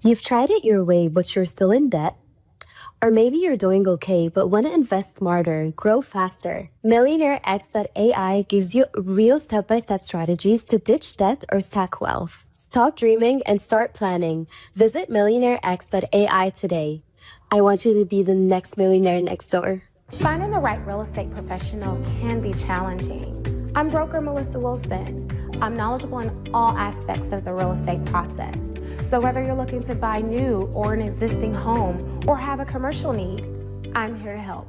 You've tried it your way, but you're still in debt? Or maybe you're doing okay, but want to invest smarter, grow faster. MillionaireX.ai gives you real step-by-step strategies to ditch debt or stack wealth. Stop dreaming and start planning. Visit MillionaireX.ai today. I want you to be the next millionaire next door. Finding the right real estate professional can be challenging. I'm broker Melissa Wilson. I'm knowledgeable in all aspects of the real estate process. So whether you're looking to buy new or an existing home or have a commercial need, I'm here to help.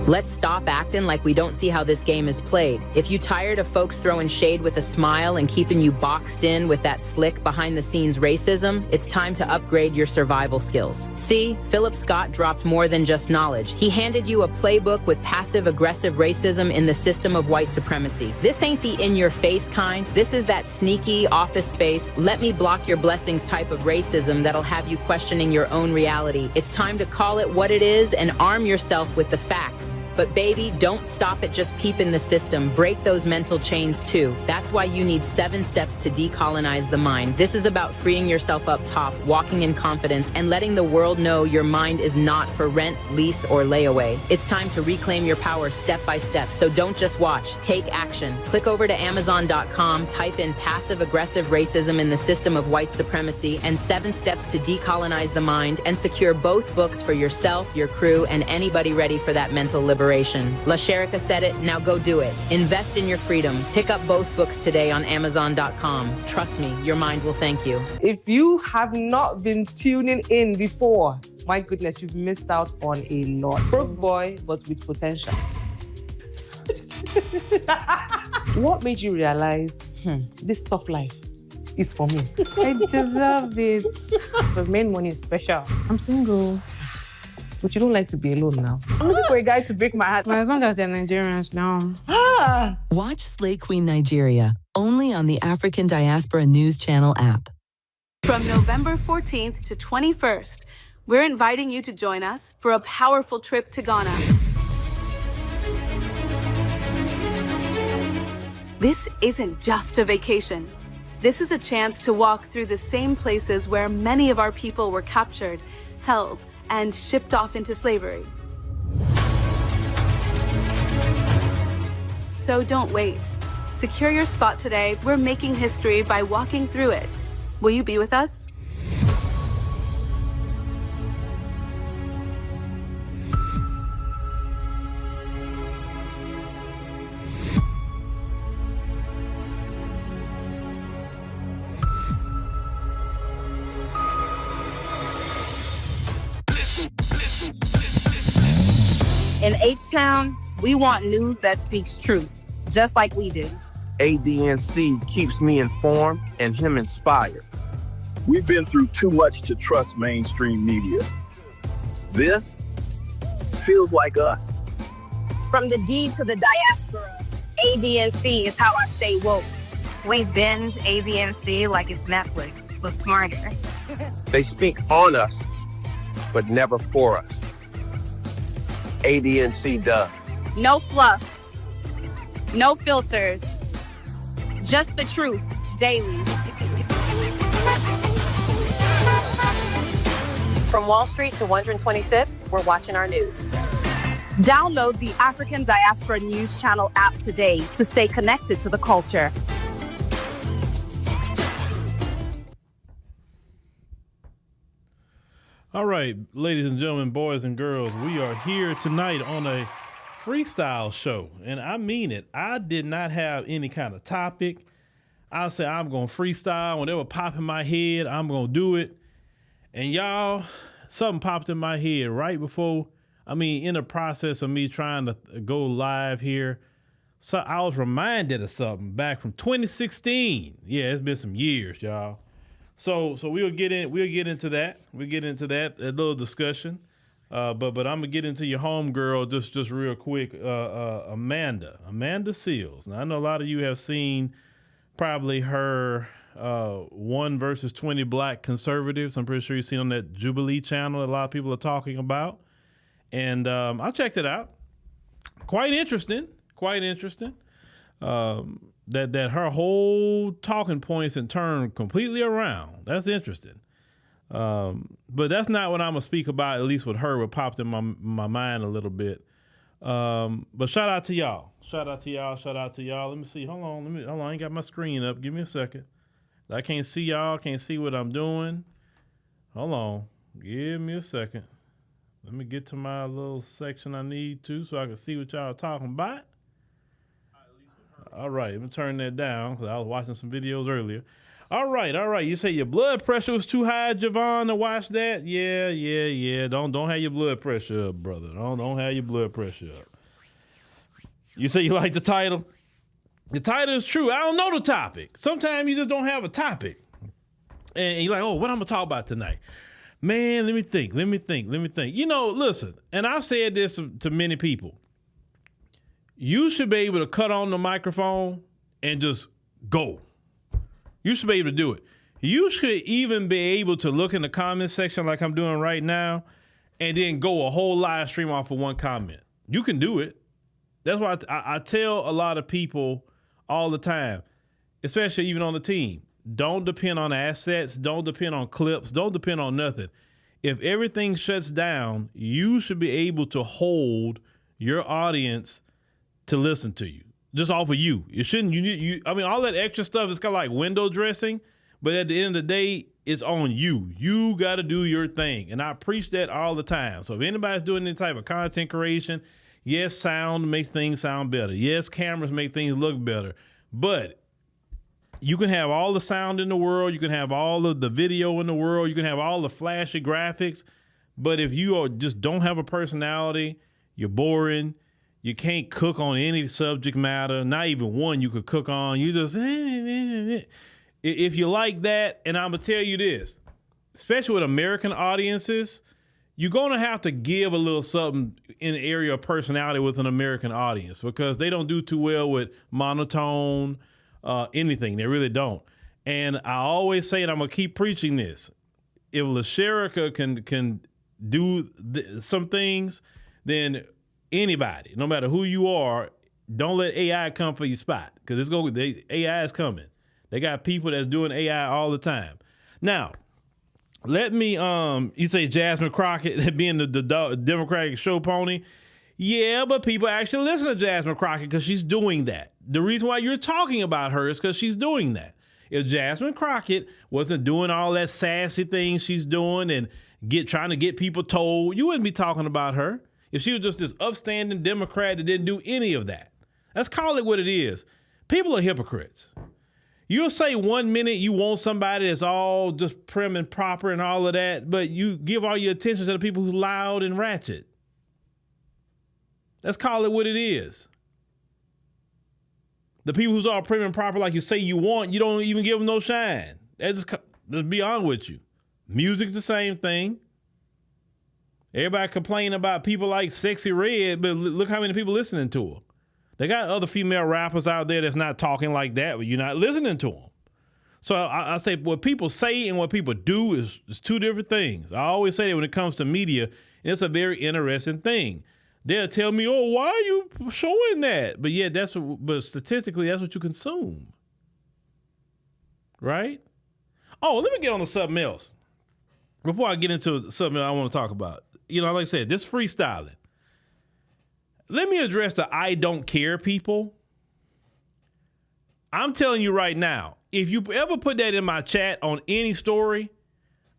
Let's stop acting like we don't see how this game is played. If you tired of folks throwing shade with a smile and keeping you boxed in with that slick behind-the-scenes racism, it's time to upgrade your survival skills. See, Phillip Scott dropped more than just knowledge. He handed you a playbook with passive-aggressive racism in the system of white supremacy. This ain't the in-your-face kind. This is that sneaky, office space, let me block your blessings type of racism that'll have you questioning your own reality. It's time to call it what it is and arm yourself with the facts. But baby, don't stop at just peeping the system. Break those mental chains too. That's why you need 7 steps to decolonize the mind. This is about freeing yourself up top, walking in confidence, and letting the world know your mind is not for rent, lease, or layaway. It's time to reclaim your power step by step. So don't just watch, take action. Click over to Amazon.com, type in passive-aggressive racism in the system of white supremacy and 7 steps to decolonize the mind, and secure both books for yourself, your crew, and anybody ready for that mental liberation. La Sherika said it, now go do it. Invest in your freedom. Pick up both books today on Amazon.com. Trust me, your mind will thank you. If you have not been tuning in before, my goodness, you've missed out on a lot. Broke boy, but with potential. What made you realize, this soft life is for me? I deserve it. Because main money is special. I'm single. But you don't like to be alone now. I'm looking for a guy to break my heart. As long as they're Nigerians now. Watch Slay Queen Nigeria, only on the African Diaspora News Channel app. From November 14th to 21st, we're inviting you to join us for a powerful trip to Ghana. This isn't just a vacation. This is a chance to walk through the same places where many of our people were captured, held, and shipped off into slavery. So don't wait. Secure your spot today. We're making history by walking through it. Will you be with us? In H-Town, we want news that speaks truth, just like we do. ADNC keeps me informed and him inspired. We've been through too much to trust mainstream media. This feels like us. From the D to the diaspora, ADNC is how I stay woke. We binge ADNC like it's Netflix, but smarter. They speak on us, but never for us. ADNC does. No fluff, no filters, just the truth, daily. From Wall Street to 125th, we're watching our news. Download the African Diaspora News Channel app today to stay connected to the culture. All right, ladies and gentlemen, boys and girls, we are here tonight on a freestyle show. And I mean it. I did not have any kind of topic. I said, I'm going to freestyle. Whatever pop in my head, I'm going to do it. And y'all, something popped in my head right before, in the process of me trying to go live here. So I was reminded of something back from 2016. Yeah, it's been some years, y'all. So we'll get into that. We'll get into that, a little discussion. But I'm gonna get into your homegirl just real quick. Amanda Seals. Now I know a lot of you have seen probably her 1 versus 20 Black conservatives. I'm pretty sure you've seen on that Jubilee channel that a lot of people are talking about. And I checked it out. Quite interesting. That her whole talking points and turn completely around. That's interesting. But that's not what I'm gonna speak about. At least with her, what popped in my mind a little bit. But shout out to y'all. Shout out to y'all. Let me see. Hold on. I ain't got my screen up. Give me a second. I can't see y'all. Can't see what I'm doing. Hold on. Give me a second. Let me get to my little section I need to so I can see what y'all are talking about. All right, let me turn that down because I was watching some videos earlier. All right. You say your blood pressure was too high, Javon, to watch that? Yeah. Don't have your blood pressure up, brother. Don't have your blood pressure up. You say you like the title? The title is true. I don't know the topic. Sometimes you just don't have a topic. And you're like, oh, what I'm going to talk about tonight? Man, let me think. You know, listen, and I've said this to many people. You should be able to cut on the microphone and just go. You should be able to do it. You should even be able to look in the comment section like I'm doing right now and then go a whole live stream off of one comment. You can do it. That's why I tell a lot of people all the time, especially even on the team, don't depend on assets, don't depend on clips, don't depend on nothing. If everything shuts down, you should be able to hold your audience to listen to you, just off of you. It shouldn't, I mean, all that extra stuff is kind of like window dressing, but at the end of the day, it's on you. You got to do your thing. And I preach that all the time. So if anybody's doing any type of content creation, yes, sound makes things sound better. Yes, cameras make things look better. But you can have all the sound in the world. You can have all of the video in the world. You can have all the flashy graphics. But if you just don't have a personality, you're boring. You can't cook on any subject matter, not even one you could cook on. You just, if you like that, and I'm going to tell you this, especially with American audiences, you're going to have to give a little something in the area of personality with an American audience because they don't do too well with monotone, anything. They really don't. And I always say, and I'm going to keep preaching this, if LaSherica can do some things, then anybody, no matter who you are, don't let AI come for your spot because AI is coming. They got people that's doing AI all the time. Now, let me, you say Jasmine Crockett being the Democratic show pony. Yeah, but people actually listen to Jasmine Crockett because she's doing that. The reason why you're talking about her is because she's doing that. If Jasmine Crockett wasn't doing all that sassy thing she's doing and trying to get people told, you wouldn't be talking about her. If she was just this upstanding Democrat that didn't do any of that. Let's call it what it is. People are hypocrites. You'll say 1 minute you want somebody that's all just prim and proper and all of that, but you give all your attention to the people who's loud and ratchet. Let's call it what it is. The people who's all prim and proper like you say you want, you don't even give them no shine. Just be honest with you. Music's the same thing. Everybody complain about people like Sexy Red, but look how many people listening to her. They got other female rappers out there that's not talking like that, but you're not listening to them. So I say what people say and what people do is two different things. I always say that when it comes to media, it's a very interesting thing. They'll tell me, oh, why are you showing that? But yeah, but statistically, that's what you consume. Right? Oh, let me get on to something else. Before I get into something I want to talk about. You know, like I said, this freestyling. Let me address the I don't care people. I'm telling you right now, if you ever put that in my chat on any story,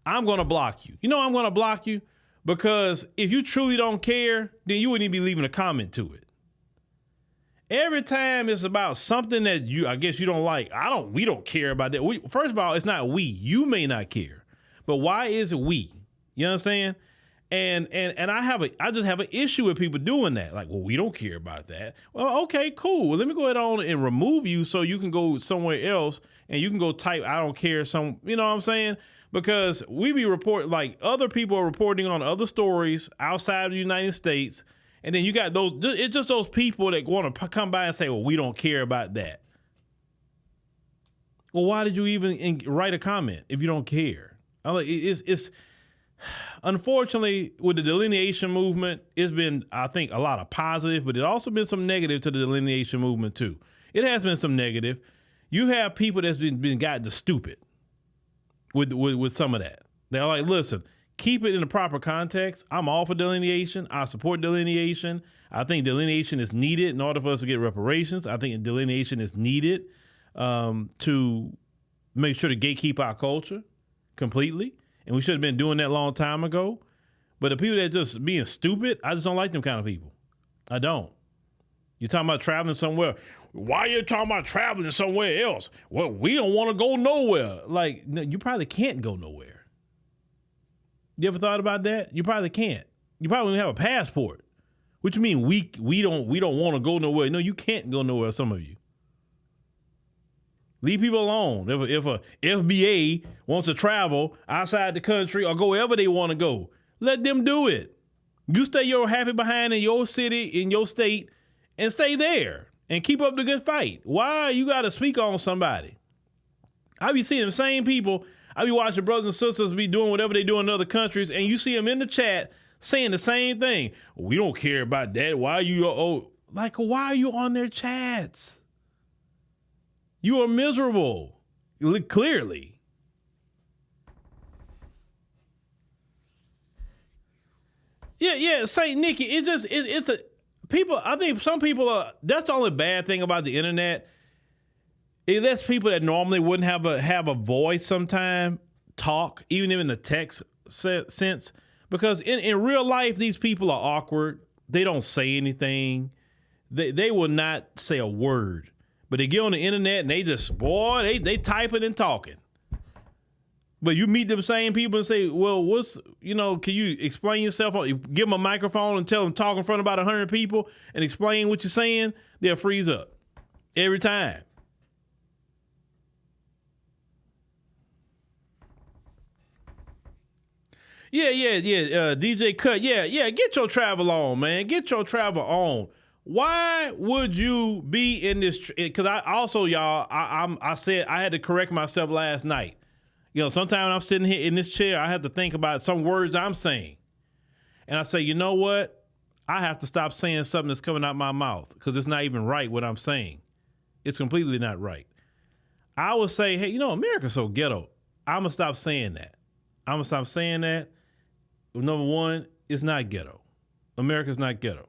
I'm going to block you. You know I'm going to block you? Because if you truly don't care, then you wouldn't even be leaving a comment to it. Every time it's about something that I guess you don't like, we don't care about that. First of all, it's not we. You may not care. But why is it we? You understand? And I just have an issue with people doing that. Like, well, we don't care about that. Well, okay, cool. Well, let me go ahead on and remove you so you can go somewhere else and you can go type, I don't care, you know what I'm saying? Because we be reporting, like other people are reporting on other stories outside of the United States. And then you got it's just those people that want to come by and say, well, we don't care about that. Well, why did you even write a comment if you don't care? I'm like, it's unfortunately, with the delineation movement, it's been, I think, a lot of positive, but it also been some negative to the delineation movement too. It has been some negative. You have people that's been gotten stupid with some of that. They're like, listen, keep it in the proper context. I'm all for delineation. I support delineation. I think delineation is needed in order for us to get reparations. I think delineation is needed to make sure to gatekeep our culture completely. And we should have been doing that a long time ago. But the people that just being stupid, I just don't like them kind of people. I don't. You're talking about traveling somewhere. Why are you talking about traveling somewhere else? Well, we don't want to go nowhere. Like, no, you probably can't go nowhere. You ever thought about that? You probably can't. You probably don't have a passport. What you mean we don't want to go nowhere? No, you can't go nowhere, some of you. Leave people alone. If a FBA wants to travel outside the country or go wherever they want to go, let them do it. You stay your happy behind in your city, in your state, and stay there and keep up the good fight. Why you got to speak on somebody? I be seeing the same people. I be watching brothers and sisters be doing whatever they do in other countries, and you see them in the chat saying the same thing. We don't care about that. Why are you on their chats? You are miserable, clearly. Yeah, Saint Nikki, it's people, I think some people that's the only bad thing about the internet. It lets people that normally wouldn't have a voice sometime talk, even in the text sense. Because in real life, these people are awkward. They don't say anything. They will not say a word. But they get on the internet and they just, they typing and talking. But you meet them same people and say, well, can you explain yourself? Give them a microphone and tell them talk in front of about 100 people and explain what you're saying. They'll freeze up every time. Yeah. DJ Cut. Yeah. Get your travel on, man. Get your travel on. Why would you be in this? Because I said I had to correct myself last night. Sometimes when I'm sitting here in this chair, I have to think about some words I'm saying. And I say, you know what? I have to stop saying something that's coming out my mouth because it's not even right what I'm saying. It's completely not right. I would say, hey, America's so ghetto. I'm going to stop saying that. Number one, it's not ghetto. America's not ghetto.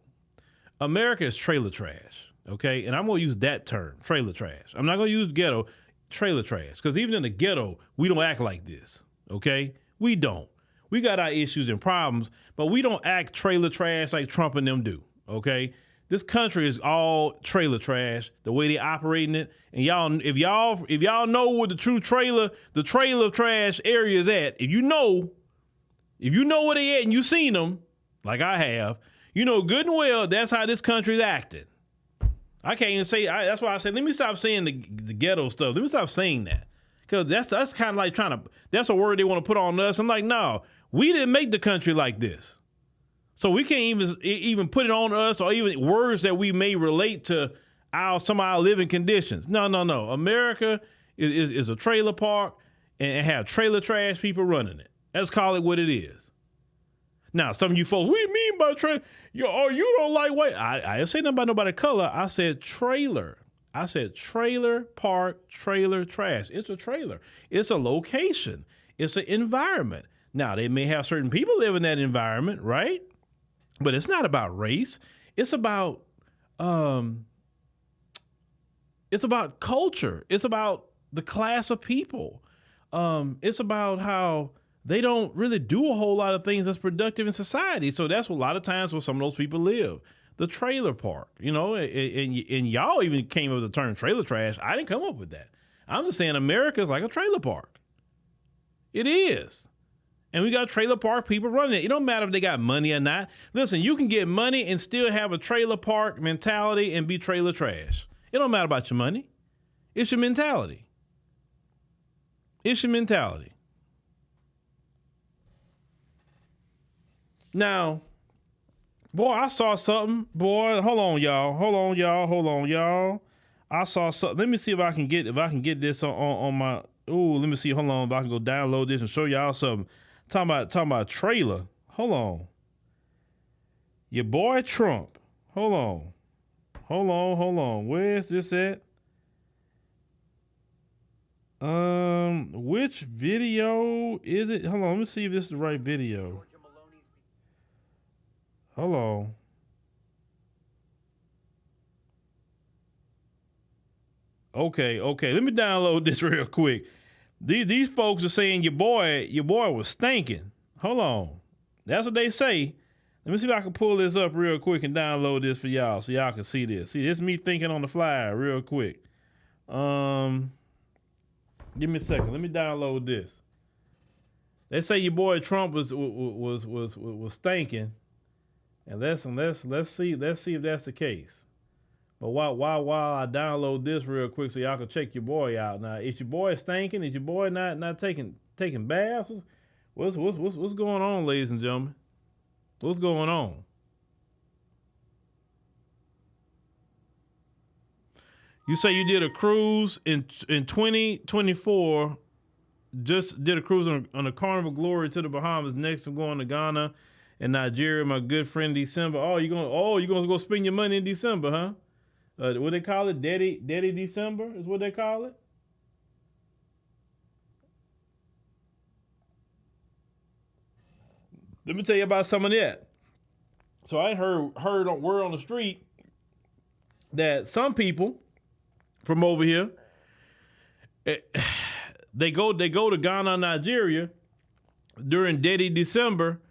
America is trailer trash, okay? And I'm going to use that term, trailer trash. I'm not going to use ghetto, trailer trash, because even in the ghetto, we don't act like this, okay? We don't. We got our issues and problems, but we don't act trailer trash like Trump and them do, okay? This country is all trailer trash, the way they operating it. And if y'all know where the true trailer trash area is at, if you know where they at and you seen them, like I have, you know good and well that's how this country's acting. I can't even say, that's why I said, let me stop saying the ghetto stuff. Let me stop saying that. Because that's kind of like that's a word they want to put on us. I'm like, no, we didn't make the country like this. So we can't even put it on us or even words that we may relate to some of our living conditions. No. America is a trailer park and have trailer trash people running it. Let's call it what it is. Now, some of you folks, what do you mean by trailer? You don't like white. I didn't say nothing about nobody color. I said trailer. I said trailer park, trailer trash. It's a trailer. It's a location. It's an environment. Now, they may have certain people live in that environment, right? But it's not about race. It's about culture. It's about the class of people. It's about how they don't really do a whole lot of things that's productive in society. So that's a lot of times where some of those people live. The trailer park, and y'all even came up with the term trailer trash. I didn't come up with that. I'm just saying America's like a trailer park. It is. And we got trailer park people running it. It don't matter if they got money or not. Listen, you can get money and still have a trailer park mentality and be trailer trash. It don't matter about your money. It's your mentality. It's your mentality. Now, boy, I saw something. Boy, hold on, y'all. I saw something. Let me see if I can get this on my. Ooh, let me see. Hold on, if I can go download this and show y'all something. Talking about trailer. Hold on. Your boy Trump. Hold on. Where's this at? Which video is it? Hold on, let me see if this is the right video. Hold on. Okay. Let me download this real quick. These folks are saying your boy was stinking. Hold on. That's what they say. Let me see if I can pull this up real quick and download this for y'all so y'all can see this. See, this is me thinking on the fly real quick. Give me a second. Let me download this. They say your boy Trump was stinking. And let's see if that's the case. But while I download this real quick so y'all can check your boy out. Now, is your boy stinking? Is your boy not taking baths? What's going on, ladies and gentlemen? What's going on? You say you did a cruise in 2024. Just did a cruise on a Carnival Glory to the Bahamas. Next, I'm going to Ghana and Nigeria. My good friend December. You're gonna go spend your money in December, huh? What they call it? Daddy December is what they call it. Let me tell you about some of that. So I heard on word on the street that some people from over here, they go to Ghana, Nigeria during Daddy December,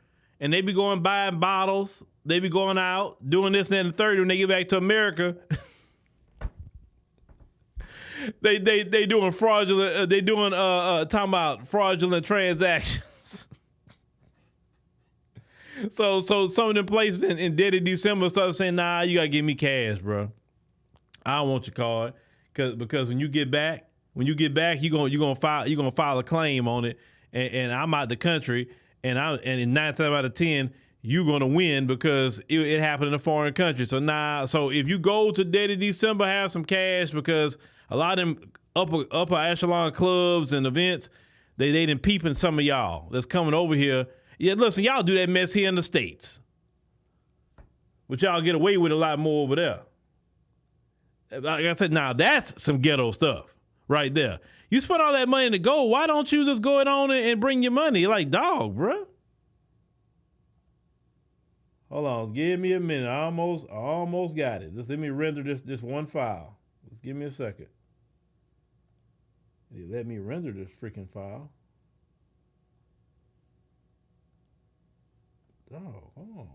and they be going buying bottles. They be going out doing this and that and the third. When they get back to America, they doing fraudulent. They doing talking about fraudulent transactions. So some of them places in Daddy December start saying, nah, you gotta give me cash, bro. I don't want your card because when you get back, you gonna file a claim on it, and I'm out the country, and in 9 times out of 10 you're gonna win because it happened in a foreign country. So if you go to Daddy December, have some cash because a lot of them upper echelon clubs and events, they done peeping some of y'all that's coming over here. Yeah, listen, y'all do that mess here in the States, but y'all get away with a lot more over there. Like I said, now that's some ghetto stuff right there. You spend all that money to go, why don't you just go on and bring your money? Like, dog, bruh. Hold on, give me a minute. I almost got it. Just let me render this one file. Just give me a second. Let me render this freaking file. Oh, hold on.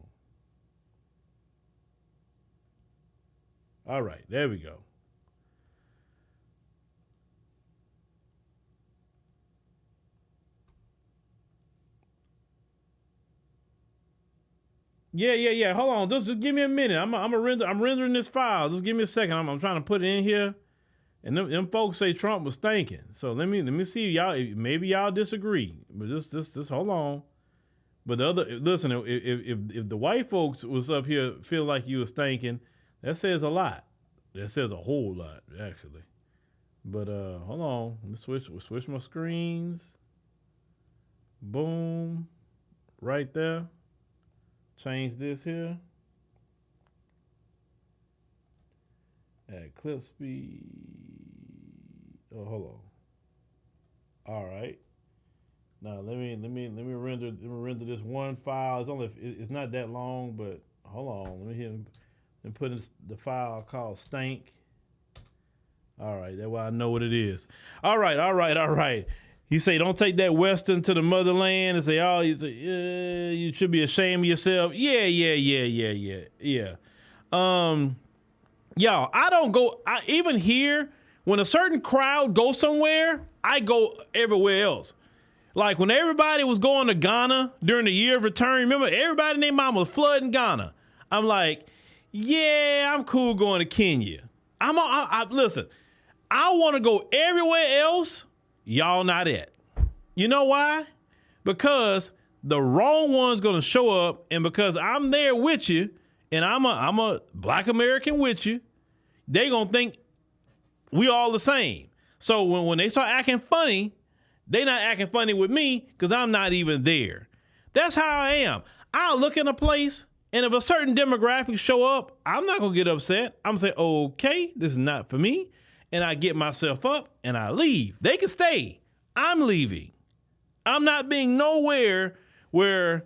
All right, there we go. Yeah. Hold on. Just give me a minute. I'm rendering this file. Just give me a second. I'm trying to put it in here. And them folks say Trump was stinking. So let me see y'all. Maybe y'all disagree, but just hold on. But listen, if the white folks was up here feel like you was stinking, that says a lot. That says a whole lot, actually. But hold on. Let me switch my screens. Boom. Right there. Change this here. Add clip speed. Oh, hold on. All right. Now let me render this one file. It's not that long, but hold on. Let me put in the file called stank. All right, that's why I know what it is. All right. You say don't take that Western to the motherland and say, you should be ashamed of yourself. Yeah. Y'all, I don't go. Even here, when a certain crowd goes somewhere, I go everywhere else. Like when everybody was going to Ghana during the year of return, remember everybody and their mama was flooding Ghana. I'm like, yeah, I'm cool going to Kenya. Listen, I want to go everywhere else. Y'all not at. You know why? Because the wrong one's going to show up, and because I'm there with you, and I'm a Black American with you, they going to think we all the same. So when they start acting funny, they not acting funny with me because I'm not even there. That's how I am. I'll look in a place, and if a certain demographic show up, I'm not going to get upset. I'm going to say, okay, this is not for me. And I get myself up, and I leave. They can stay. I'm leaving. I'm not being nowhere where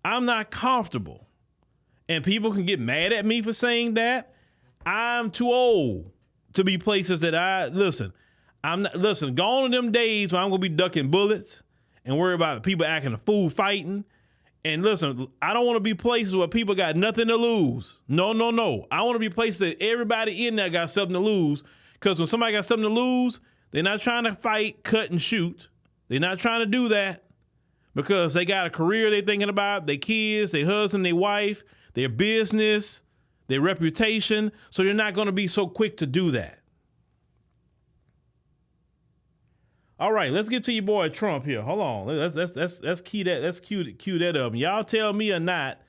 I'm not comfortable. And people can get mad at me for saying that. I'm too old to be places that gone are them days when I'm going to be ducking bullets and worry about people acting a fool fighting. And listen, I don't want to be places where people got nothing to lose. No. I want to be places that everybody in there got something to lose. Because when somebody got something to lose, they're not trying to fight, cut, and shoot. They're not trying to do that because they got a career they're thinking about, their kids, their husband, their wife, their business, their reputation. So they're not going to be so quick to do that. All right, let's get to your boy Trump here. Hold on, let's key that. Let's cue that up. Y'all tell me or not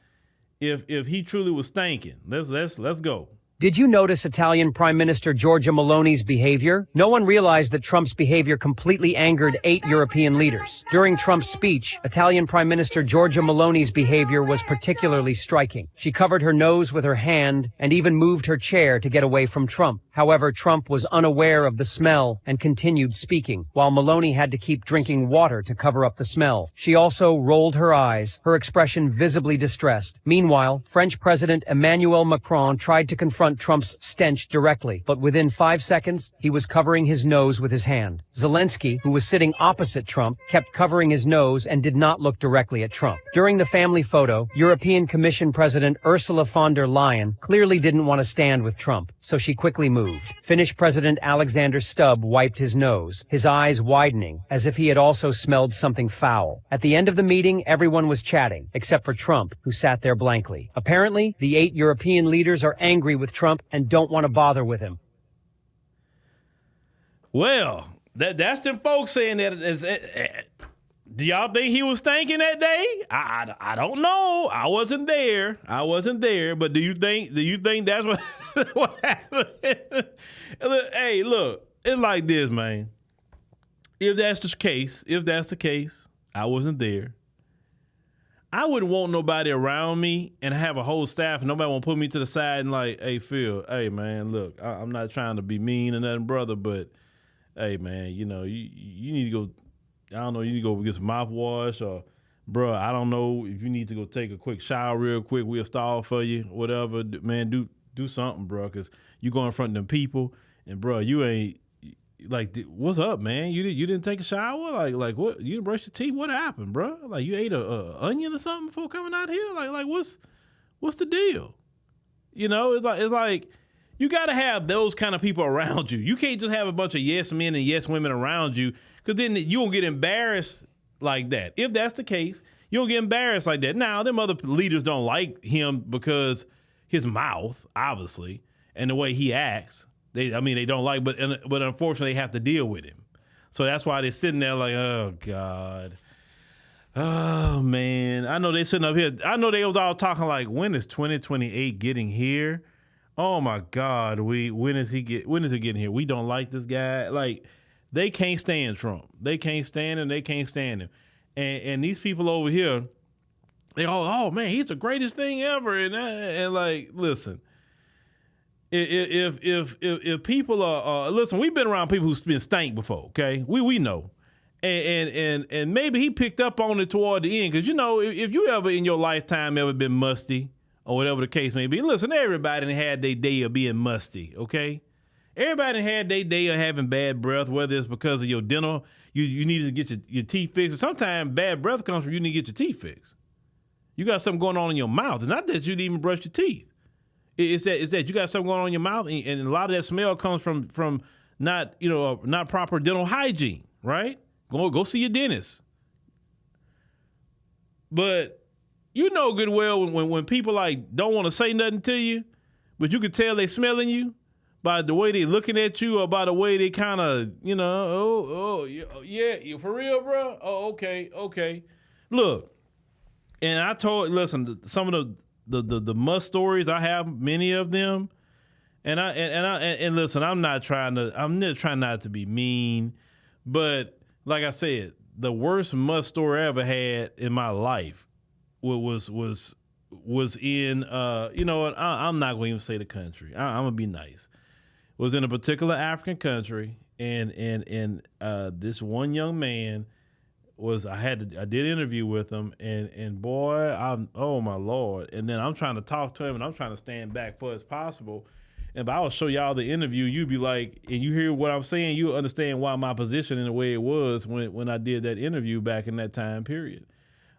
if he truly was stinking. Let's go. Did you notice Italian Prime Minister Giorgia Meloni's behavior? No one realized that Trump's behavior completely angered 8 European leaders. During Trump's speech, Italian Prime Minister Giorgia Meloni's behavior was particularly striking. She covered her nose with her hand and even moved her chair to get away from Trump. However, Trump was unaware of the smell and continued speaking, while Meloni had to keep drinking water to cover up the smell. She also rolled her eyes, her expression visibly distressed. Meanwhile, French President Emmanuel Macron tried to confront Trump's stench directly, but within 5 seconds, he was covering his nose with his hand. Zelensky, who was sitting opposite Trump, kept covering his nose and did not look directly at Trump. During the family photo, European Commission President Ursula von der Leyen clearly didn't want to stand with Trump, so she quickly moved. Finnish President Alexander Stubb wiped his nose, his eyes widening, as if he had also smelled something foul. At the end of the meeting, everyone was chatting, except for Trump, who sat there blankly. Apparently, the 8 European leaders are angry with Trump and don't want to bother with him. Well, that's them folks saying that. Do y'all think he was stinking that day? I don't know. I wasn't there. But do you think that's what happened? Hey, look, it's like this, man. If that's the case, I wasn't there. I wouldn't want nobody around me and have a whole staff and nobody want to put me to the side and like, hey, Phil, hey, man, look, I'm not trying to be mean or nothing, brother, but, hey, man, you need to go, I don't know, you need to go get some mouthwash or, bro, I don't know if you need to go take a quick shower real quick, we'll stall for you, whatever. Man, do something, bro, because you go in front of them people and, bro, you ain't, like, what's up, man? You didn't take a shower? Like what? You didn't brush your teeth? What happened, bro? Like you ate a onion or something before coming out here? Like what's the deal? It's like you got to have those kind of people around you. You can't just have a bunch of yes men and yes women around you because then you won't get embarrassed like that. If that's the case, you don't get embarrassed like that. Now, them other leaders don't like him because his mouth, obviously, and the way he acts. They don't like, but unfortunately they have to deal with him. So that's why they're sitting there like, oh God, oh man. I know they sitting up here. I know they was all talking like, when is 2028 getting here? Oh my God, when is he getting here? We don't like this guy. Like they can't stand Trump. They can't stand him. They can't stand him. And these people over here, they all, oh man, he's the greatest thing ever. And like, listen. If people are listen, we've been around people who's been stank before, okay? We know, and maybe he picked up on it toward the end because if you ever in your lifetime ever been musty or whatever the case may be, listen, everybody had their day of being musty, okay? Everybody had their day of having bad breath, whether it's because of your dental, you needed to get your teeth fixed. Sometimes bad breath comes from you need to get your teeth fixed. You got something going on in your mouth. It's not that you didn't even brush your teeth. It's that you got something going on in your mouth, and a lot of that smell comes from not proper dental hygiene, right? Go see your dentist. But you know good well when people like don't want to say nothing to you, but you can tell they smelling you by the way they looking at you or by the way they kind of, yeah, for real, bro? Oh, okay. Look, and listen, some of the must stories, I have many of them. And listen, I'm not trying not to be mean, but like I said, the worst must story I ever had in my life was in you know what, I'm not going to even say the country. I'm gonna be nice. Was in a particular African country, and this one young man I did an interview with him, and boy, oh my Lord, and then I'm trying to talk to him, and I'm trying to stand back for as possible. And but I will show y'all the interview. You'd be like, and you hear what I'm saying, you understand why my position in the way it was when I did that interview back in that time period.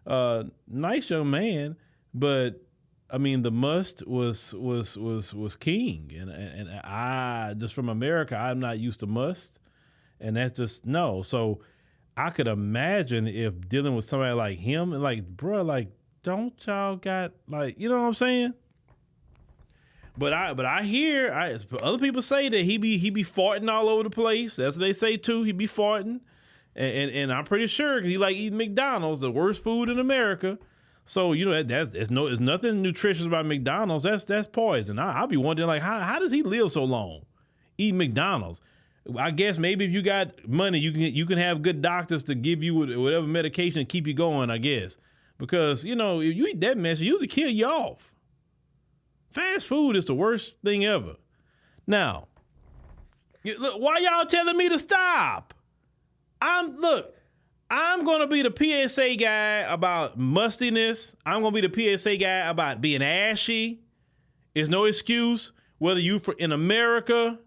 Nice young man, but I mean the must was king, and I just from America, I'm not used to must, and that's just no. So I could imagine if dealing with somebody like him, and like, bro, like, don't y'all got like, you know what I'm saying? But I hear other people say that he be farting all over the place. That's what they say too. He be farting, and I'm pretty sure because he like eating McDonald's, the worst food in America. So you know there's nothing nutritious about McDonald's. That's poison. I'll be wondering like how does he live so long, eating McDonald's? I guess maybe if you got money, you can have good doctors to give you whatever medication to keep you going. I guess because you know if you eat that mess, it usually kill you off. Fast food is the worst thing ever. Now, look, why y'all telling me to stop? I'm going to be the PSA guy about mustiness. I'm going to be the PSA guy about being ashy. There's no excuse whether you in America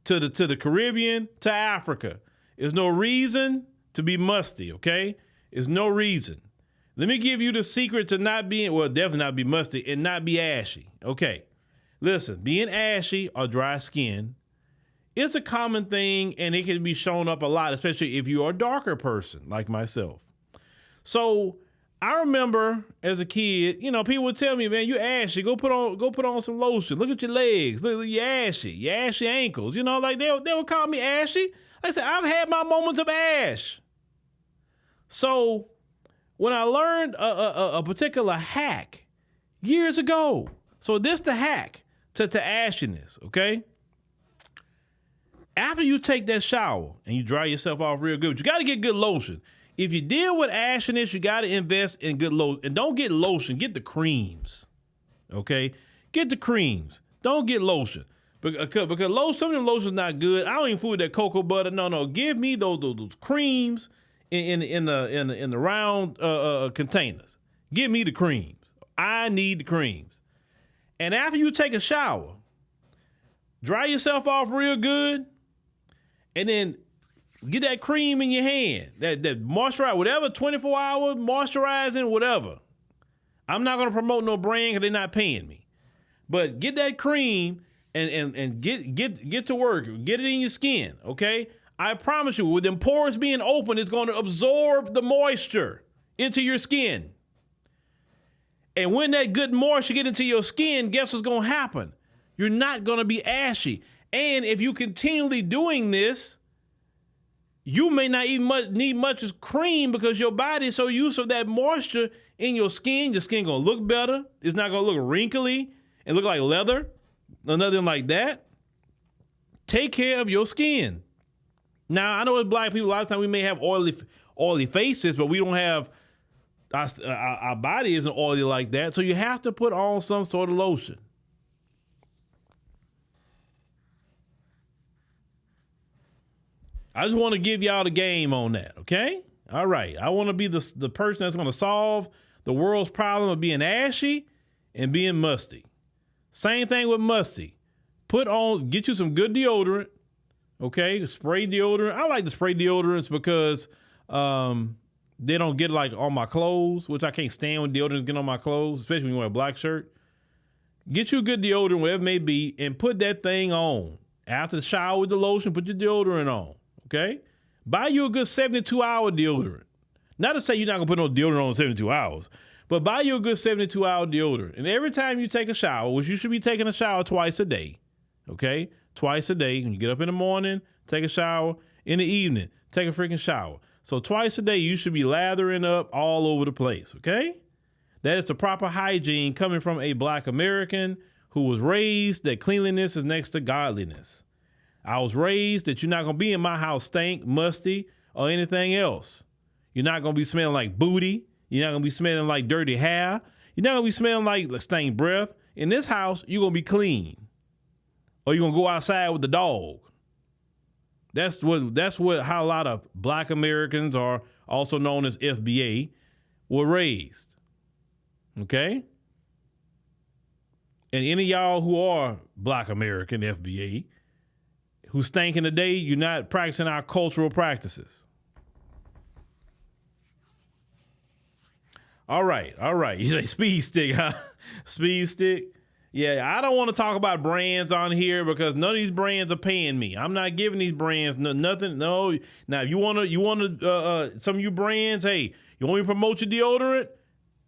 to the Caribbean to Africa. There's no reason to be musty, okay? There's no reason. Let me give you the secret to not being, well, definitely not be musty and not be ashy. Okay. Listen, being ashy or dry skin is a common thing and it can be shown up a lot, especially if you are a darker person like myself. So I remember as a kid, you know, people would tell me, man, you're ashy. Go put on some lotion. Look at your legs. Look, you're ashy ankles. You know, like they would call me ashy. Like I said, I've had my moments of ash. So when I learned a particular hack years ago, so this the hack to ashiness, okay? After you take that shower and you dry yourself off real good, you got to get good lotion. If you deal with ashiness, you got to invest in good lotion. And don't get lotion, get the creams, okay? Get the creams. Don't get lotion. Because lotion, some of them lotions not good. I don't even fool with that cocoa butter. No. Give me those creams in the round containers. Give me the creams. I need the creams. And after you take a shower, dry yourself off real good, and then get that cream in your hand, that moisturize, whatever, 24-hour moisturizing, whatever. I'm not gonna promote no brand because they're not paying me. But get that cream and get to work. Get it in your skin, okay? I promise you, with them pores being open, it's going to absorb the moisture into your skin. And when that good moisture get into your skin, guess what's going to happen? You're not going to be ashy. And if you continually doing this, you may not even need much as cream because your body is so used to that moisture in your skin. Your skin going to look better. It's not going to look wrinkly and look like leather or nothing like that. Take care of your skin. Now, I know as black people, a lot of times we may have oily faces, but we don't have, our body isn't oily like that. So you have to put on some sort of lotion. I just want to give y'all the game on that, okay? All right. I want to be the person that's going to solve the world's problem of being ashy and being musty. Same thing with musty. Get you some good deodorant, okay? Spray deodorant. I like to spray deodorants because they don't get like on my clothes, which I can't stand when deodorants get on my clothes, especially when you wear a black shirt. Get you a good deodorant, whatever it may be, and put that thing on. After the shower with the lotion, put your deodorant on. Okay? Buy you a good 72-hour deodorant. Not to say you're not going to put no deodorant on 72 hours, but buy you a good 72-hour deodorant. And every time you take a shower, which you should be taking a shower twice a day, okay? Twice a day. When you get up in the morning, take a shower. In the evening, take a freaking shower. So twice a day, you should be lathering up all over the place, okay? That is the proper hygiene coming from a Black American who was raised that cleanliness is next to godliness. I was raised that you're not going to be in my house stank, musty, or anything else. You're not going to be smelling like booty. You're not going to be smelling like dirty hair. You're not going to be smelling like stained breath. In this house, you're going to be clean. Or you're going to go outside with the dog. That's how a lot of Black Americans, are also known as FBA, were raised. Okay? And any of y'all who are Black American FBA, who stank in the day, you're not practicing our cultural practices. All right. You say speed stick, huh? Speed stick. Yeah, I don't want to talk about brands on here because none of these brands are paying me. I'm not giving these brands nothing. No. Now, if you want to, some of you brands, hey, you want me to promote your deodorant?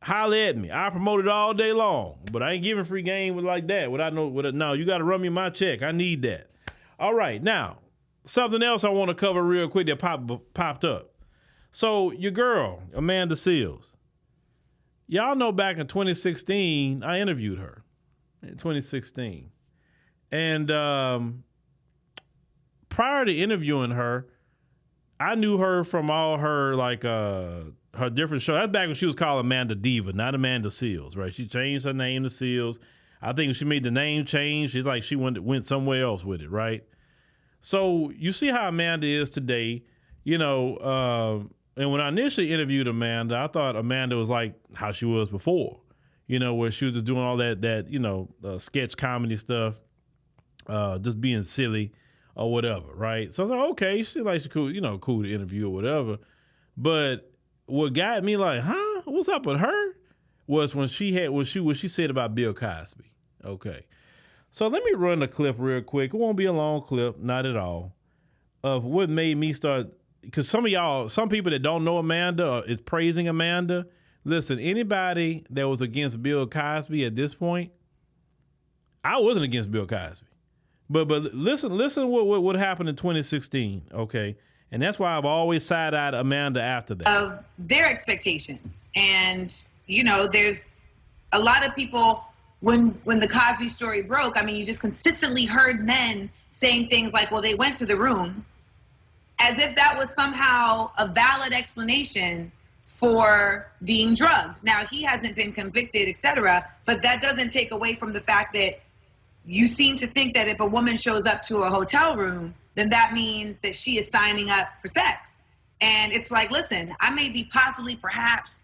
Holler at me. I promote it all day long, but I ain't giving free game with like that. No, you got to run me my check. I need that. All right, now, something else I want to cover real quick that popped up. So your girl, Amanda Seales, y'all know back in 2016, I interviewed her in 2016. And prior to interviewing her, I knew her from all her, her different shows. That's back when she was called Amanda Diva, not Amanda Seales, right? She changed her name to Seales. I think she made the name change. It's like she went somewhere else with it, right? So you see how Amanda is today, and when I initially interviewed Amanda, I thought Amanda was like how she was before, where she was just doing all that sketch comedy stuff, just being silly or whatever, right? So I was like, okay, she seems like she's cool, cool to interview or whatever. But what got me like, huh? What's up with her? Was when she said about Bill Cosby. Okay. So let me run the clip real quick. It won't be a long clip, not at all, of what made me start, because some people that don't know Amanda is praising Amanda. Listen, anybody that was against Bill Cosby at this point, I wasn't against Bill Cosby. But listen what happened in 2016, okay? And that's why I've always side-eyed Amanda after that. Of their expectations. And, there's a lot of people, when the Cosby story broke, you just consistently heard men saying things like, well, they went to the room, as if that was somehow a valid explanation for being drugged. Now, he hasn't been convicted, etc., but that doesn't take away from the fact that you seem to think that if a woman shows up to a hotel room, then that means that she is signing up for sex. And it's like, listen, I may be possibly, perhaps,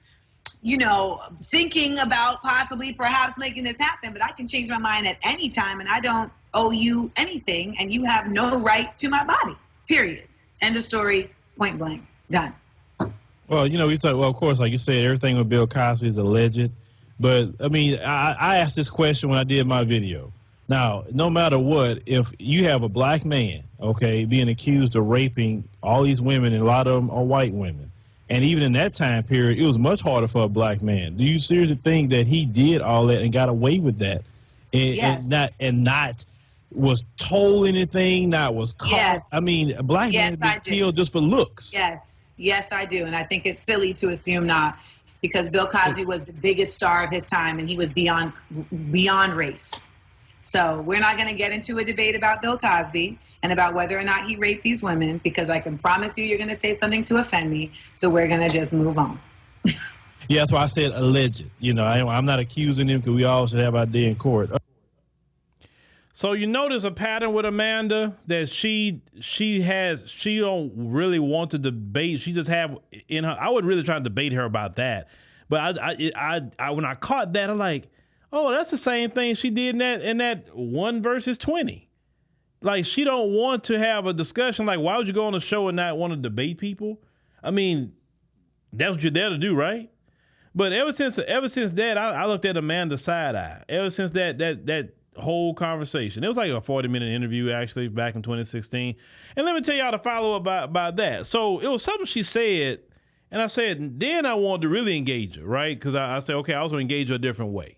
thinking about possibly, perhaps making this happen, but I can change my mind at any time, and I don't owe you anything, and you have no right to my body, period. End of story, point blank, done. Well, of course, like you said, everything with Bill Cosby is alleged. But, I asked this question when I did my video. Now, no matter what, if you have a Black man, okay, being accused of raping all these women, and a lot of them are white women, and even in that time period, it was much harder for a Black man. Do you seriously think that he did all that and got away with that, and not was told anything, not was caught? Yes. A Black man been killed just for looks. Yes, I do, and I think it's silly to assume not, because Bill Cosby was the biggest star of his time, and he was beyond race. So we're not going to get into a debate about Bill Cosby and about whether or not he raped these women, because I can promise you you're going to say something to offend me. So we're going to just move on. Yeah, that's why I said alleged. I'm not accusing him, because we all should have our day in court. So you notice a pattern with Amanda that she don't really want to debate. She just have in her. I would really try to debate her about that. But I when I caught that, I'm like, oh, that's the same thing she did in that 1 versus 20. Like, she don't want to have a discussion. Like, why would you go on a show and not want to debate people? That's what you're there to do, right? But ever since that, I looked at Amanda side eye. Ever since that whole conversation. It was like a 40-minute interview, actually, back in 2016. And let me tell y'all the follow-up about that. So it was something she said, and I said, then I wanted to really engage her, right? Because I said, okay, I was going to engage her a different way.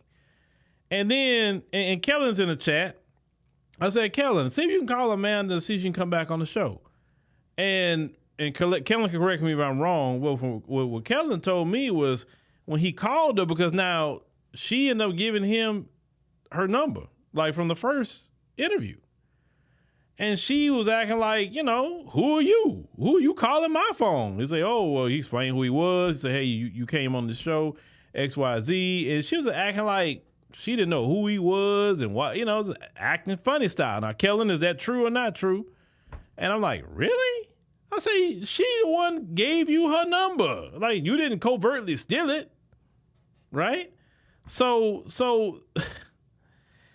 And then, and Kellen's in the chat. I said, Kellen, see if you can call Amanda and see if she can come back on the show. And Kellen can correct me if I'm wrong. Well, what Kellen told me was when he called her, because now she ended up giving him her number, like from the first interview. And she was acting like, you know, who are you? Who are you calling my phone? He said, oh, well, he explained who he was. He said, hey, you came on the show, XYZ. And she was acting like she didn't know who he was and what, you know, acting funny style. Now, Kellen, is that true or not true? And I'm like, really? I say, she the one gave you her number. Like, you didn't covertly steal it, right? So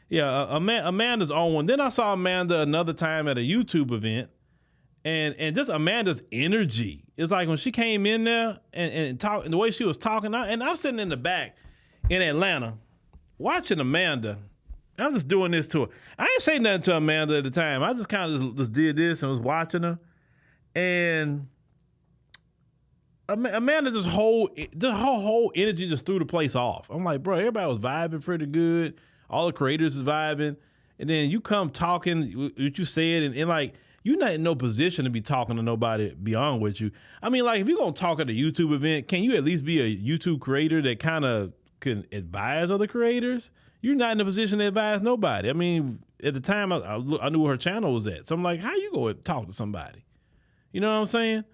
yeah, Amanda's on one. Then I saw Amanda another time at a YouTube event, and just Amanda's energy. It's like when she came in there and talk, and the way she was talking, and I'm sitting in the back in Atlanta watching Amanda. I'm just doing this to her. I ain't saying nothing to Amanda at the time. I just kind of just did this and was watching her. And Amanda, her whole energy just threw the place off. I'm like, bro, everybody was vibing pretty good. All the creators is vibing. And then you come talking what you said, and like, you're not in no position to be talking to nobody beyond what you. I mean, like, if you're going to talk at a YouTube event, can you at least be a YouTube creator that kind of can advise other creators? You're not in a position to advise nobody. I mean, at the time, I knew where her channel was at. So I'm like, how you go and talk to somebody? You know what I'm saying?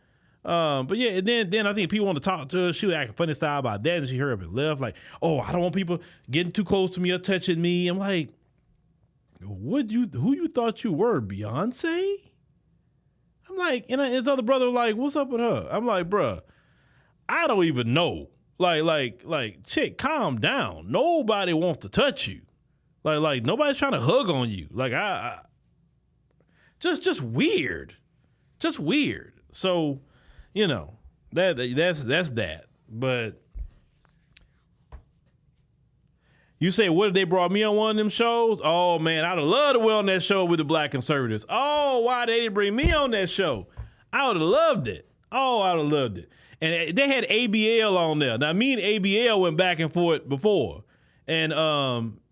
But yeah, and then I think people want to talk to her. She was acting funny style about that, and she hurried up and left. Like, oh, I don't want people getting too close to me or touching me. I'm like, who you thought you were, Beyonce? I'm like, and his other brother was like, what's up with her? I'm like, bruh, I don't even know. Like, chick, calm down. Nobody wants to touch you. Like nobody's trying to hug on you. Like, I just weird. Just weird. So, you know, that's that. But you say, what if they brought me on one of them shows? Oh man, I'd have loved to be on that show with the Black conservatives. Oh, why they didn't bring me on that show? I would have loved it. Oh, I would have loved it. And they had ABL on there. Now, me and ABL went back and forth before. And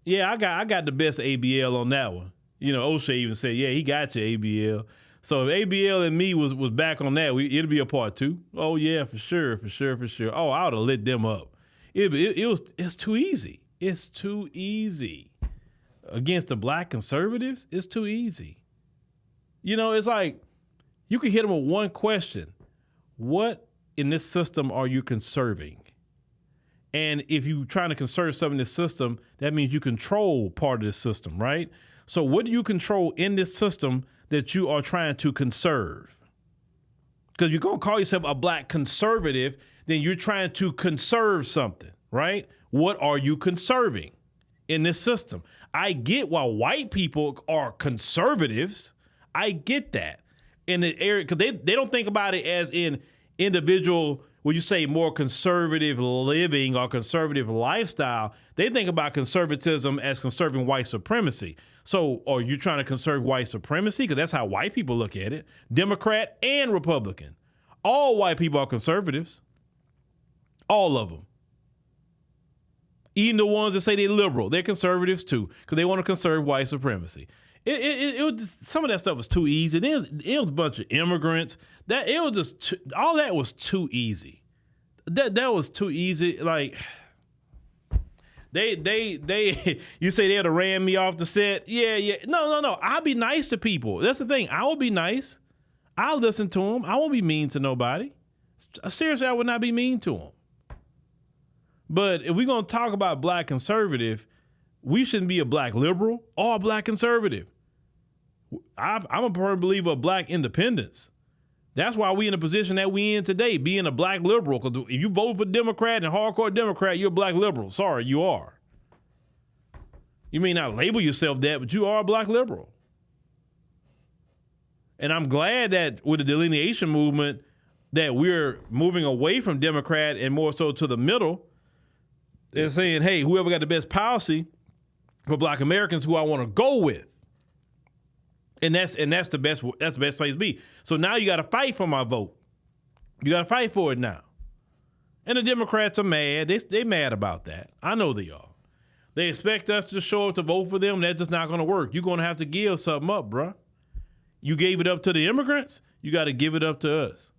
yeah, I got the best ABL on that one. You know, O'Shea even said, yeah, he got your ABL. So if ABL and me was back on that, it'll be a part 2. Oh yeah, for sure. Oh, I would have lit them up. It's too easy. It's too easy. Against the Black conservatives, it's too easy. You know, it's like, you can hit them with one question. What in this system are you conserving? And if you're trying to conserve something in this system, that means you control part of this system, right? So what do you control in this system that you are trying to conserve? Because you're going to call yourself a Black conservative, then you're trying to conserve something, right? What are you conserving in this system? I get why white people are conservatives. I get that. In the area, because they don't think about it as in individual, when you say more conservative living or conservative lifestyle, they think about conservatism as conserving white supremacy. So are you trying to conserve white supremacy? Because that's how white people look at it. Democrat and Republican. All white people are conservatives. All of them. Even the ones that say they're liberal, they're conservatives too, because they want to conserve white supremacy. It was, some of that stuff was too easy. It was a bunch of immigrants. All that was too easy. That was too easy. Like, they you say they'd have ran me off the set. Yeah. No. I'll be nice to people. That's the thing. I will be nice. I'll listen to them. I won't be mean to nobody. Seriously, I would not be mean to them. But if we're going to talk about Black conservative, we shouldn't be a Black liberal or a Black conservative. I'm a firm believer of Black independence. That's why we in the position that we in today, being a Black liberal. Because if you vote for Democrat and hardcore Democrat, you're a Black liberal. Sorry, you are. You may not label yourself that, but you are a Black liberal. And I'm glad that with the delineation movement that we're moving away from Democrat and more so to the middle and saying, hey, whoever got the best policy, for Black Americans who I want to go with. And that's the best place to be. So now you got to fight for my vote. You got to fight for it now. And the Democrats are mad. They mad about that. I know they are. They expect us to show up to vote for them. That's just not going to work. You're going to have to give something up, bruh. You gave it up to the immigrants. You got to give it up to us.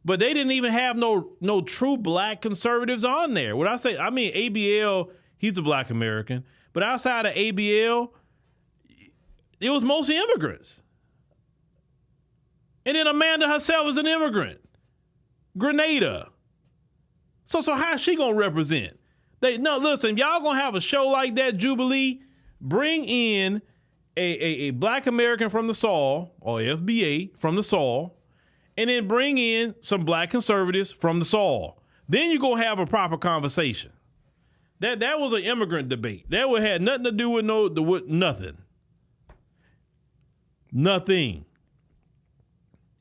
But they didn't even have no true Black conservatives on there. What I say, I mean, ABL, he's a Black American. But outside of ABL, it was mostly immigrants. And then Amanda herself is an immigrant. Grenada. So how's she going to represent? Listen, if y'all going to have a show like that, Jubilee, bring in a Black American from the SAL, or FBA from the SAL, and then bring in some Black conservatives from the SAL. Then you're going to have a proper conversation. That was an immigrant debate. That had nothing to do with nothing. Nothing.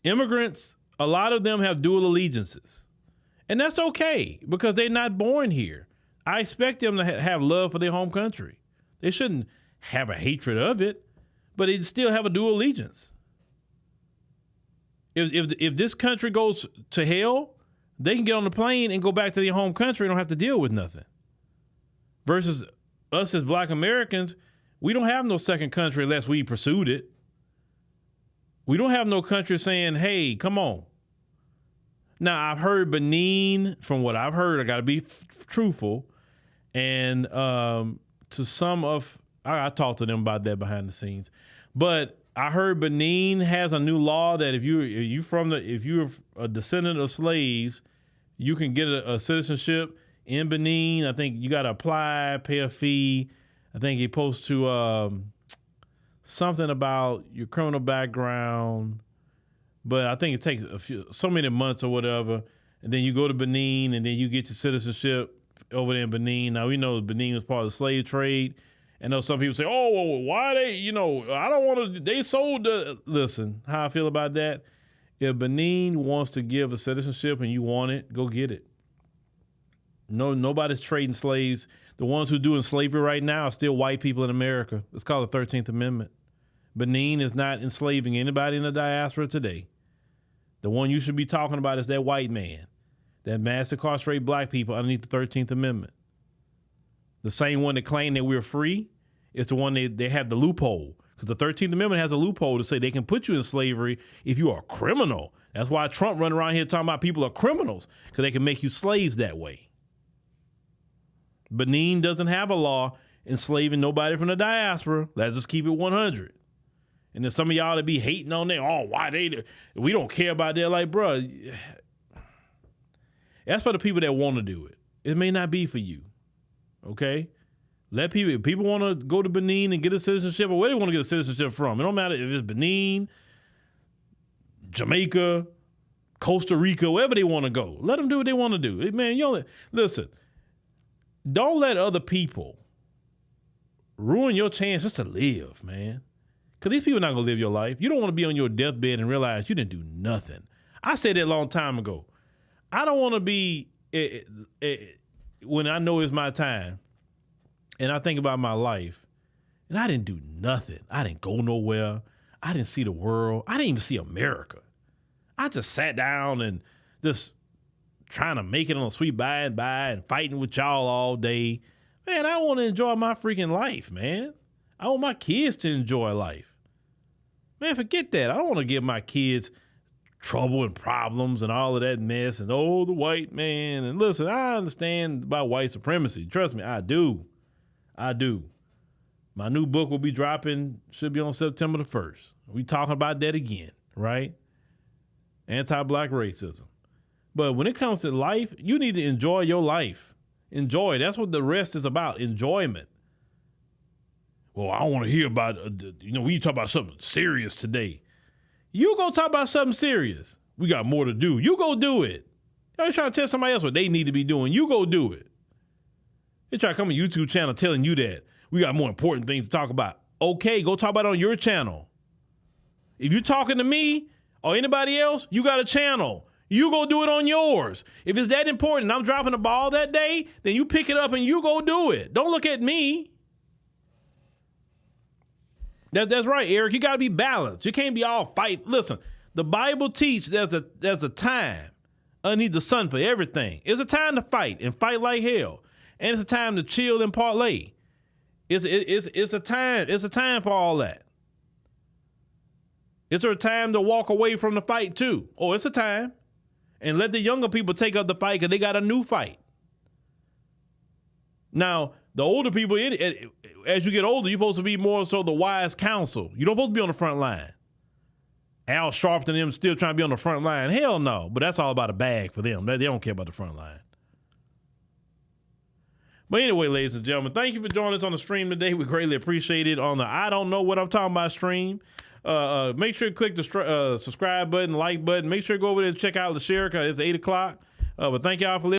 Immigrants, a lot of them have dual allegiances. And that's okay because they're not born here. I expect them to have love for their home country. They shouldn't have a hatred of it, but they still have a dual allegiance. If this country goes to hell, they can get on the plane and go back to their home country and don't have to deal with nothing. Versus us as Black Americans, we don't have no second country unless we pursued it. We don't have no country saying, hey, come on. Now, I've heard Benin, from what I've heard, I got to be truthful. And to some of, I talked to them about that behind the scenes. But I heard Benin has a new law that if you're a descendant of slaves, you can get a citizenship in Benin. I think you got to apply, pay a fee. I think you're supposed to something about your criminal background. But I think it takes so many months or whatever. And then you go to Benin and then you get your citizenship over there in Benin. Now, we know Benin was part of the slave trade. And know some people say, oh, well, why they, I don't want to, they sold the, listen, how I feel about that. If Benin wants to give a citizenship and you want it, go get it. No, nobody's trading slaves. The ones who doing slavery right now are still white people in America. It's called the 13th Amendment. Benin is not enslaving anybody in the diaspora today. The one you should be talking about is that white man that mass incarcerate Black people underneath the 13th Amendment. The same one that claimed that we're free is the one they have the loophole. Because the 13th Amendment has a loophole to say they can put you in slavery if you are a criminal. That's why Trump running around here talking about people are criminals, because they can make you slaves that way. Benin doesn't have a law enslaving nobody from the diaspora. Let's just keep it 100. And then some of y'all that be hating on that, oh, why we don't care about that. Like, bro, that's for the people that want to do it. It may not be for you. Okay? Let people, if people want to go to Benin and get a citizenship, or where they want to get a citizenship from, it don't matter if it's Benin, Jamaica, Costa Rica, wherever they want to go. Let them do what they want to do. Man, listen, don't let other people ruin your chance just to live, man. Because these people are not going to live your life. You don't want to be on your deathbed and realize you didn't do nothing. I said that a long time ago. I don't want to be, when I know it's my time, and I think about my life, and I didn't do nothing. I didn't go nowhere. I didn't see the world. I didn't even see America. I just sat down and just trying to make it on a sweet by and fighting with y'all all day. Man, I want to enjoy my freaking life, man. I want my kids to enjoy life. Man, forget that. I don't want to give my kids trouble and problems and all of that mess and, oh, the white man. And listen, I understand about white supremacy. Trust me, I do. I do. My new book will be dropping, should be on September the 1st. We talking about that again, right? Anti-Black racism. But when it comes to life, you need to enjoy your life. Enjoy. That's what the rest is about, enjoyment. Well, I don't want to hear about, we talk about something serious today. You go talk about something serious. We got more to do. You go do it. You're trying to tell somebody else what they need to be doing. You go do it. They try to come on a YouTube channel telling you that we got more important things to talk about. Okay, go talk about it on your channel. If you're talking to me or anybody else, you got a channel. You go do it on yours. If it's that important and I'm dropping the ball that day, then you pick it up and you go do it. Don't look at me. That's right, Eric. You got to be balanced. You can't be all fight. Listen, the Bible teaches there's a time underneath the sun for everything. It's a time to fight and fight like hell, and it's a time to chill and parlay. It's a time for all that. It's a time to walk away from the fight too. Oh, it's a time, and let the younger people take up the fight because they got a new fight. Now, the older people, as you get older, you're supposed to be more so the wise counsel. You don't supposed to be on the front line. Al Sharpton and them still trying to be on the front line. Hell no. But that's all about a bag for them. They don't care about the front line. But anyway, ladies and gentlemen, thank you for joining us on the stream today. We greatly appreciate it on the I Don't Know What I'm Talking About stream. Make sure to click the subscribe button, like button. Make sure to go over there and check out the share because it's 8 o'clock. But thank y'all for listening.